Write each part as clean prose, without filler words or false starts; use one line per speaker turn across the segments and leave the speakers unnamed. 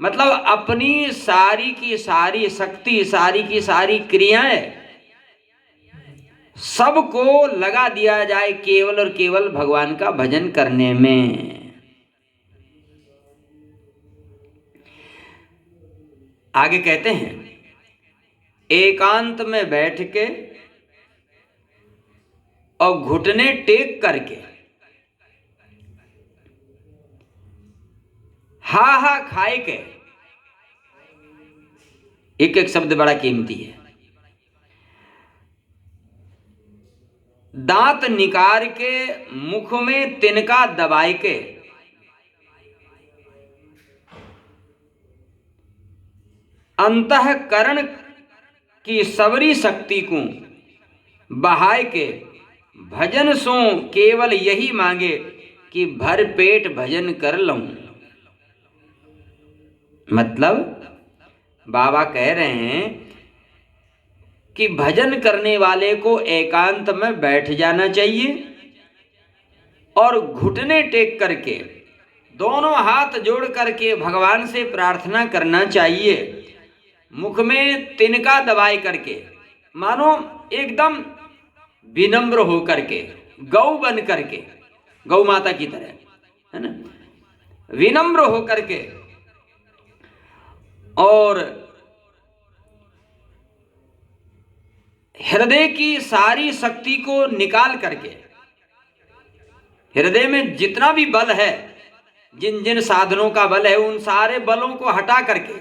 मतलब अपनी सारी की सारी शक्ति, सारी की सारी क्रियाएं सबको लगा दिया जाए केवल और केवल भगवान का भजन करने में। आगे कहते हैं, एकांत में बैठ के और घुटने टेक करके हा हा खाए के, एक एक शब्द बड़ा कीमती है, दांत निकाल के मुख में तिनका दबाए के, अंतःकरण की सबरी शक्ति को बहाय के भजन सो केवल यही मांगे कि भर पेट भजन कर लूं। मतलब बाबा कह रहे हैं कि भजन करने वाले को एकांत में बैठ जाना चाहिए और घुटने टेक करके दोनों हाथ जोड़ करके भगवान से प्रार्थना करना चाहिए, मुख में तिनका दबाए करके, मानो एकदम विनम्र हो करके, गौ बन करके, गौ माता की तरह, है ना, विनम्र हो करके, और हृदय की सारी शक्ति को निकाल करके, हृदय में जितना भी बल है, जिन जिन साधनों का बल है, उन सारे बलों को हटा करके,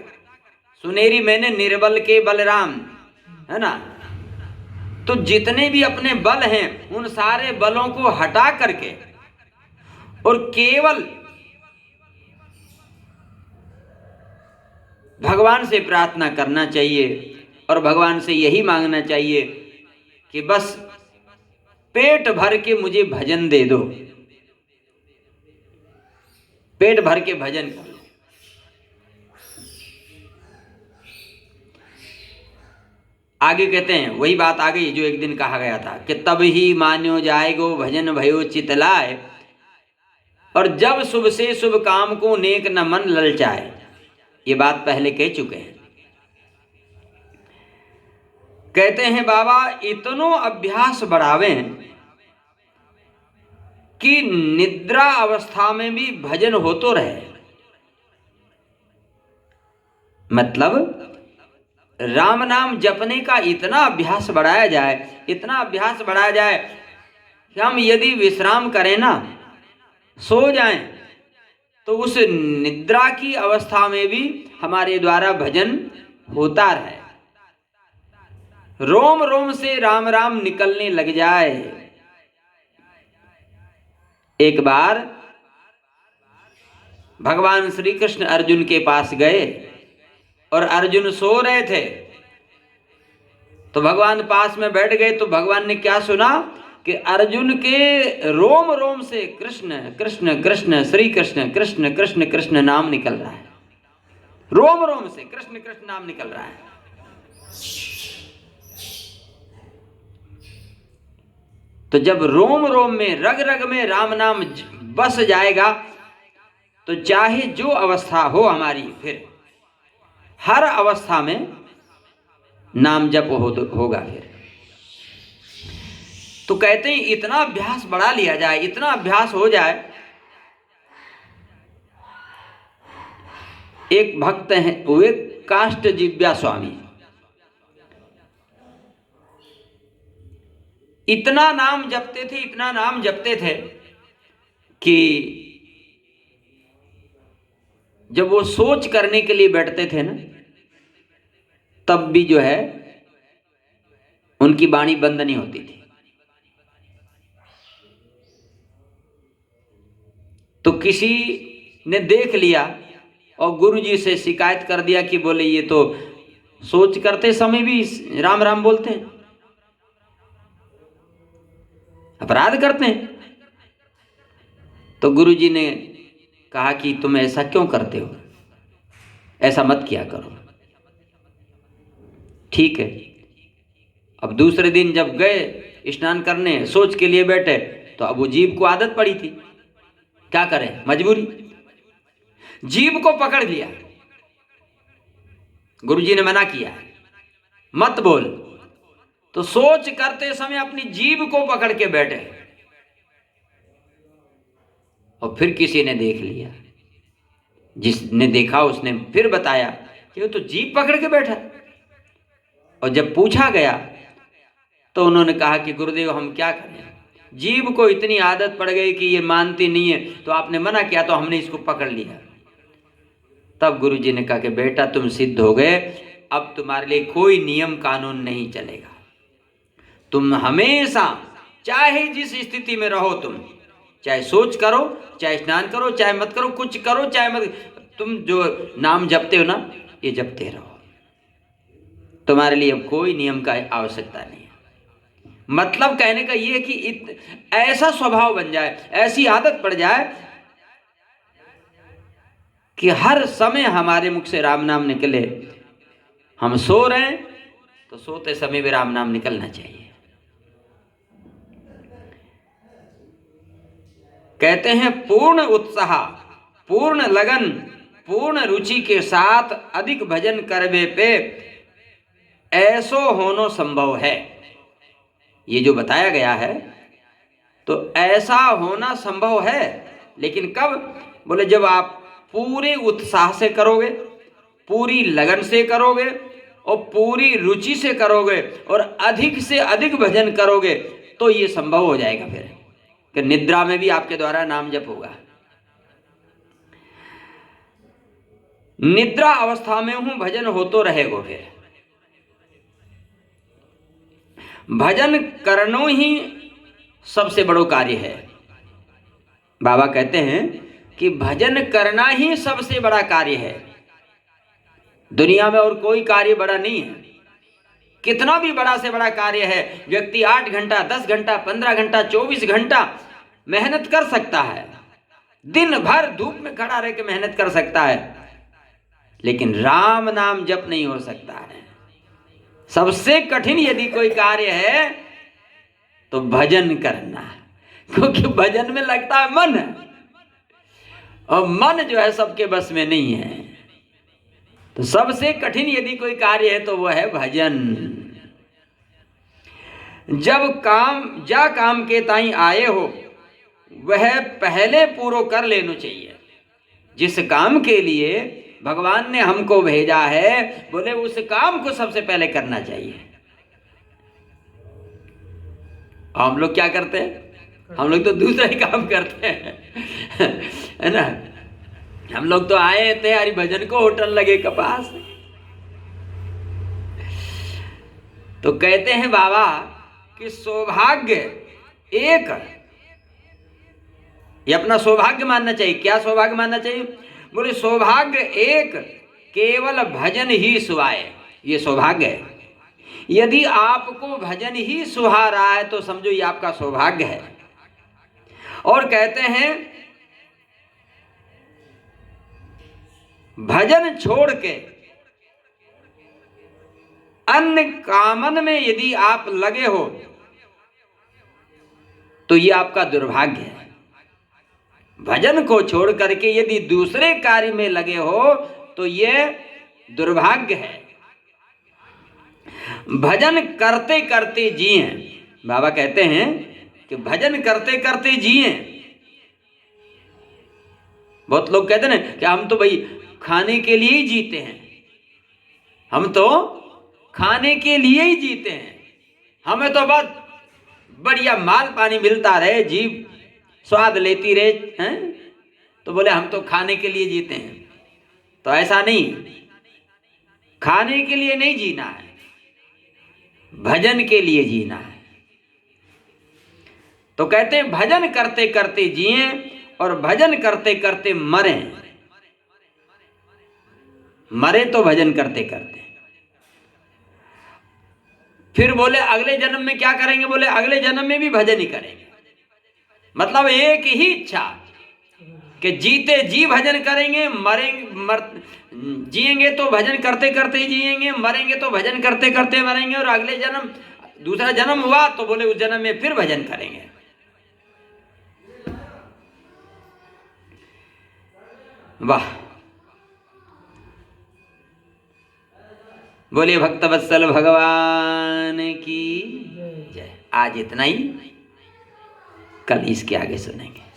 सुनेरी मैंने निर्बल के बलराम, है ना, तो जितने भी अपने बल हैं उन सारे बलों को हटा करके और केवल भगवान से प्रार्थना करना चाहिए और भगवान से यही मांगना चाहिए कि बस पेट भर के मुझे भजन दे दो, पेट भर के भजन कर लो। आगे कहते हैं, वही बात आ गई जो एक दिन कहा गया था कि तब ही मान्यो जाएगो भजन भयो चितलाए, और जब शुभ से शुभ काम को नेक न मन ललचाए। ये बात पहले कह चुके हैं। कहते हैं बाबा इतनो अभ्यास बढ़ावें कि निद्रा अवस्था में भी भजन हो तो रहे। मतलब राम नाम जपने का इतना अभ्यास बढ़ाया जाए, इतना अभ्यास बढ़ाया जाए कि हम यदि विश्राम करें ना, सो जाएं, तो उस निद्रा की अवस्था में भी हमारे द्वारा भजन होता रहे, रोम रोम से राम राम निकलने लग जाए। एक बार भगवान श्री कृष्ण अर्जुन के पास गए और अर्जुन सो रहे थे, तो भगवान पास में बैठ गए। तो भगवान ने क्या सुना कि अर्जुन के रोम रोम से कृष्ण कृष्ण कृष्ण श्री कृष्ण कृष्ण कृष्ण कृष्ण नाम निकल रहा है, रोम रोम से कृष्ण कृष्ण नाम निकल रहा है। तो जब रोम रोम में, रग रग में राम नाम बस जाएगा, तो चाहे जो अवस्था हो हमारी, फिर हर अवस्था में नाम जप होगा फिर। तो कहते हैं इतना अभ्यास बढ़ा लिया जाए, इतना अभ्यास हो जाए। एक भक्त हैं, वे काष्ट जिव्या स्वामी, इतना नाम जपते थे, इतना नाम जपते थे कि जब वो सोच करने के लिए बैठते थे ना, तब भी जो है उनकी वाणी बंद नहीं होती थी। तो किसी ने देख लिया और गुरुजी से शिकायत कर दिया कि बोले ये तो सोच करते समय भी राम राम बोलते हैं, अपराध करते हैं। तो गुरुजी ने कहा कि तुम ऐसा क्यों करते हो, ऐसा मत किया करो। ठीक है। अब दूसरे दिन जब गए स्नान करने, सोच के लिए बैठे, तो अब वो जीभ को आदत पड़ी थी, क्या करें, मजबूरी, जीभ को पकड़ लिया गुरुजी ने मना किया है, मत बोल। तो सोच करते समय अपनी जीभ को पकड़ के बैठे, और फिर किसी ने देख लिया, जिसने देखा उसने फिर बताया कि वो तो जीभ पकड़ के बैठा। और जब पूछा गया तो उन्होंने कहा कि गुरुदेव हम क्या करें, जीभ को इतनी आदत पड़ गई कि ये मानती नहीं है, तो आपने मना किया तो हमने इसको पकड़ लिया। तब गुरुजी ने कहा कि बेटा तुम सिद्ध हो गए, अब तुम्हारे लिए कोई नियम कानून नहीं चलेगा। तुम हमेशा चाहे जिस स्थिति में रहो, तुम चाहे सोच करो, चाहे स्नान करो, चाहे मत करो, कुछ करो चाहे मत, तुम जो नाम जपते हो ना, ये जपते रहो। तुम्हारे लिए अब कोई नियम का आवश्यकता नहीं है। मतलब कहने का ये है कि ऐसा स्वभाव बन जाए, ऐसी आदत पड़ जाए कि हर समय हमारे मुख से राम नाम निकले। हम सो रहे हैं तो सोते समय भी राम नाम निकलना चाहिए। कहते हैं पूर्ण उत्साह, पूर्ण लगन, पूर्ण रुचि के साथ अधिक भजन करवे पे ऐसो होनो संभव है। ये जो बताया गया है तो ऐसा होना संभव है, लेकिन कब? बोले जब आप पूरे उत्साह से करोगे, पूरी लगन से करोगे और पूरी रुचि से करोगे और अधिक से अधिक भजन करोगे, तो ये संभव हो जाएगा फिर कि निद्रा में भी आपके द्वारा नाम जप होगा। निद्रा अवस्था में हूं भजन हो तो रहेगो। फिर भजन करनो ही सबसे बड़ो कार्य है। बाबा कहते हैं कि भजन करना ही सबसे बड़ा कार्य है। दुनिया में और कोई कार्य बड़ा नहीं है। कितना भी बड़ा से बड़ा कार्य है, व्यक्ति 8 घंटा, 10 घंटा, 15 घंटा, 24 घंटा मेहनत कर सकता है, दिन भर धूप में खड़ा रह के मेहनत कर सकता है, लेकिन राम नाम जप नहीं हो सकता है। सबसे कठिन यदि कोई कार्य है तो भजन करना, क्योंकि भजन में लगता है मन, और मन जो है सबके बस में नहीं है। तो सबसे कठिन यदि कोई कार्य है तो वह है भजन। जब काम के ताई आए हो, वह पहले पूरा कर लेना चाहिए। जिस काम के लिए भगवान ने हमको भेजा है, बोले उस काम को सबसे पहले करना चाहिए। हम लोग क्या करते हैं? हम लोग तो दूसरा ही काम करते हैं है ना। हम लोग तो आए थे हरि भजन को, होटल लगे कपास। तो कहते हैं बाबा कि सौभाग्य एक, ये अपना सौभाग्य मानना चाहिए। क्या सौभाग्य मानना चाहिए? बोले सौभाग्य एक, केवल भजन ही सुहाए। ये सौभाग्य है। यदि आपको भजन ही सुहा रहा है तो समझो ये आपका सौभाग्य है। और कहते हैं भजन छोड़ के अन्य कामन में यदि आप लगे हो तो ये आपका दुर्भाग्य है। भजन को छोड़ करके यदि दूसरे कार्य में लगे हो तो ये दुर्भाग्य है। भजन करते करते जिए। बाबा कहते हैं कि भजन करते करते जिए। बहुत लोग कहते हैं ना कि हम तो भाई खाने के लिए ही जीते हैं, हम तो खाने के लिए ही जीते हैं, हमें तो बस बढ़िया माल पानी मिलता रहे, जीभ स्वाद लेती रहे हैं, तो बोले हम तो खाने के लिए जीते हैं। तो ऐसा नहीं, खाने के लिए नहीं जीना है, भजन के लिए जीना है। तो कहते हैं भजन करते करते जिए और भजन करते करते मरे। मरे तो भजन करते करते। फिर बोले अगले जन्म में क्या करेंगे? बोले अगले जन्म में भी भजन ही करेंगे। मतलब एक ही इच्छा कि जीते जी भजन करेंगे, जिएंगे तो भजन करते करते ही जिएंगे, मरेंगे तो भजन करते करते मरेंगे, और अगले जन्म दूसरा जन्म हुआ तो बोले उस जन्म में फिर भजन करेंगे। वाह! बोलिए भक्तवत्सल भगवान की जय। आज इतना ही, कल इसके आगे सुनेंगे।